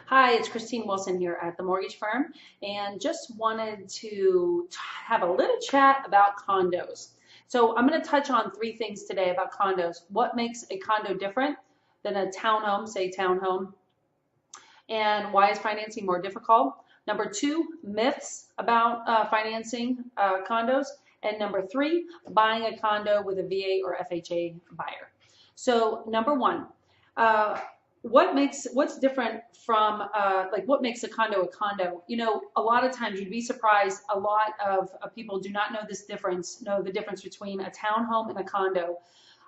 Hi, it's Christine Wilson here at the mortgage firm, and just wanted to have a little chat about condos. So I'm going to touch on three things today about condos. What makes a condo different than a townhome, say townhome, and why is financing more difficult? Number two, myths about financing condos. And number three, buying a condo with a VA or FHA buyer. So number one, uh, what's different from like what makes a condo a condo? You know, a lot of times you'd be surprised. A lot of people do not know the difference between a townhome and a condo.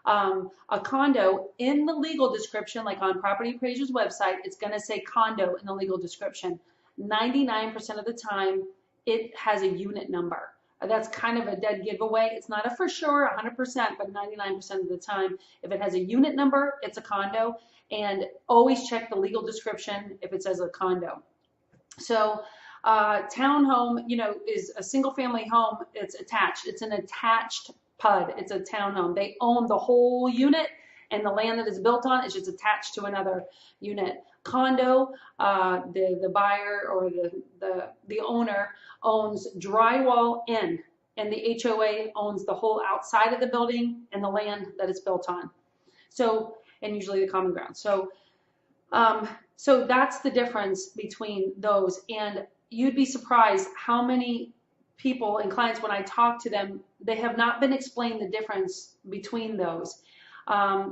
A condo in the legal description, like on Property Appraiser's website, it's going to say condo in the legal description. 99% of the time, it has a unit number. That's kind of a dead giveaway. It's not a for sure 100%, but 99% of the time, if it has a unit number, it's a condo. And always check the legal description if it says a condo. So townhome, you know, is a single family home. It's attached. It's an attached PUD. It's a townhome. They own the whole unit, and the land that is built on is just attached to another unit. Condo, the buyer or the owner owns drywall in, and the HOA owns the whole outside of the building and the land that it's built on. So, and usually the common ground. So, so that's the difference between those. And you'd be surprised how many people and clients, when I talk to them, they have not been explained the difference between those.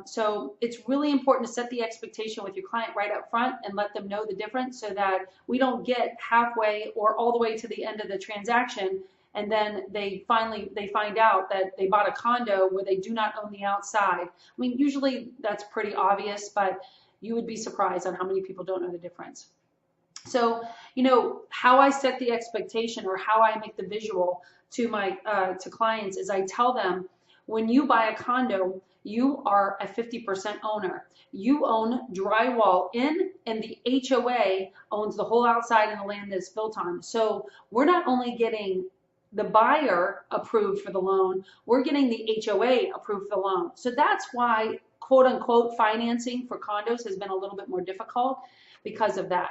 So it's really important to set the expectation with your client right up front and let them know the difference so that we don't get halfway or all the way to the end of the transaction and then they find out that they bought a condo where they do not own the outside. I mean, usually that's pretty obvious, but you would be surprised on how many people don't know the difference. So, you know, how I set the expectation or how I make the visual to my to clients is I tell them, when you buy a condo, you are a 50% owner. You own drywall in, and the HOA owns the whole outside and the land that it's built on. So we're not only getting the buyer approved for the loan, we're getting the HOA approved for the loan. So that's why, quote unquote, financing for condos has been a little bit more difficult because of that.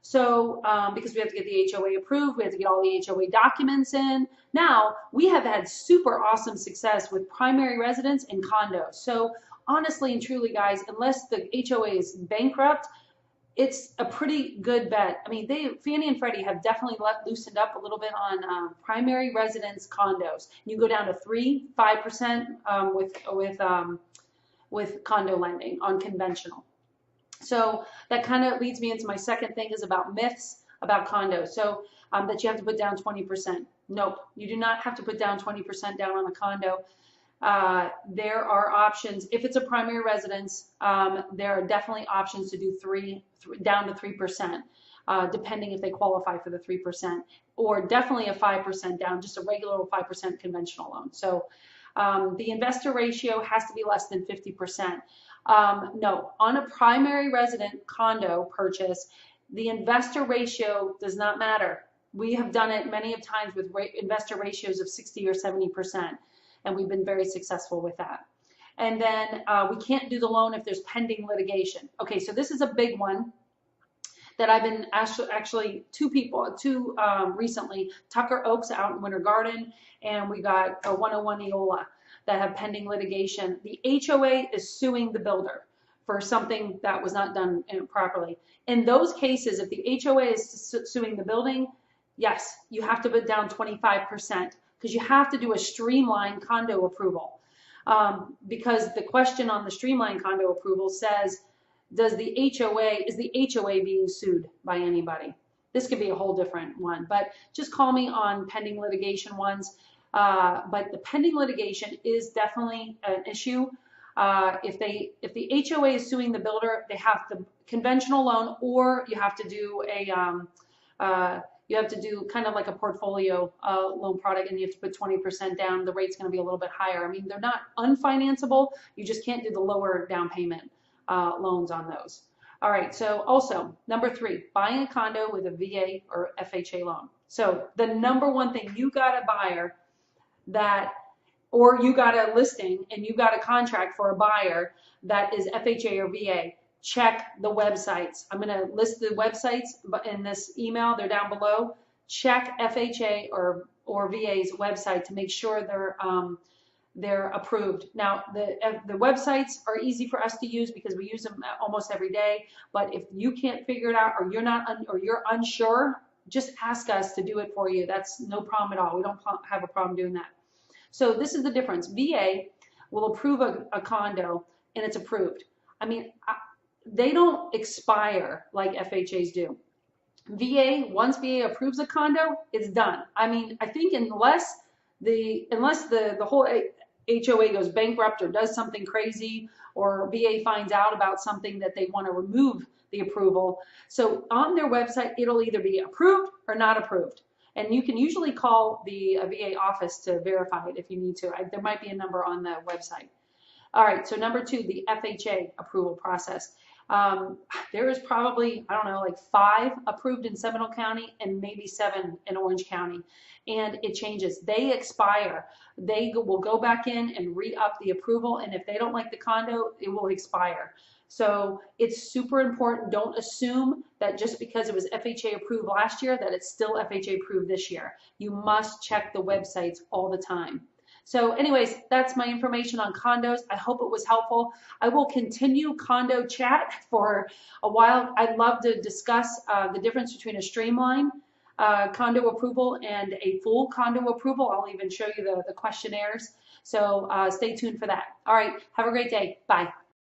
So because we have to get the HOA approved, we have to get all the HOA documents in. Now, we have had super awesome success with primary residence and condos. So honestly and truly, guys, unless the HOA is bankrupt, it's a pretty good bet. I mean, Fannie and Freddie have definitely loosened up a little bit on primary residence condos. You go down to 3-5% with condo lending on conventional. So that kind of leads me into my second thing is about myths about condos. So that you have to put down 20%. Nope, you do not have to put down 20% down on a condo. There are options. If it's a primary residence, there are definitely options to do down to 3%, depending if they qualify for the 3%, or definitely a 5% down, just a regular 5% conventional loan. So the investor ratio has to be less than 50%. No, on a primary resident condo purchase, the investor ratio does not matter. We have done it many of times with investor ratios of 60 or 70%, and we've been very successful with that. And then we can't do the loan if there's pending litigation. Okay, so this is a big one that I've been actually two recently, Tucker Oaks out in Winter Garden, and we got a 101 Eola that have pending litigation. The HOA is suing the builder for something that was not done properly. In those cases, if the HOA is suing the building, yes, you have to put down 25% because you have to do a streamlined condo approval. Because the question on the streamlined condo approval says, is the HOA being sued by anybody? This could be a whole different one, but just call me on pending litigation ones. But the pending litigation is definitely an issue. If the HOA is suing the builder, they have to conventional loan, or you have to do kind of like a portfolio loan product, and you have to put 20% down. The rate's going to be a little bit higher. I mean, they're not unfinanceable. You just can't do the lower down payment loans on those. All right. So also number 3, buying a condo with a VA or FHA loan. So the number one thing, you got a buyer or you got a listing and you got a contract for a buyer that is FHA or VA, check the websites. I'm going to list the websites in this email. They're down below. Check FHA or VA's website to make sure they're approved. Now, the websites are easy for us to use because we use them almost every day. But if you can't figure it out, or you're unsure, just ask us to do it for you. That's no problem at all. We don't have a problem doing that. So this is the difference. VA will approve a condo, and it's approved. I mean, they don't expire like FHAs do. Once VA approves a condo, it's done. I mean, I think unless the whole HOA goes bankrupt or does something crazy, or VA finds out about something that they want to remove the approval. So on their website, it'll either be approved or not approved. And you can usually call the VA office to verify it if you need to. There might be a number on the website. All right, so number 2, the FHA approval process. There is probably, I don't know, like 5 approved in Seminole County and maybe 7 in Orange County. And it changes. They expire. They will go back in and re-up the approval. And if they don't like the condo, it will expire. So it's super important. Don't assume that just because it was FHA approved last year that it's still FHA approved this year. You must check the websites all the time. So anyways, that's my information on condos. I hope it was helpful. I will continue Condo Chat for a while. I'd love to discuss the difference between a streamline condo approval and a full condo approval. I'll even show you the questionnaires. So stay tuned for that. All right, have a great day. Bye.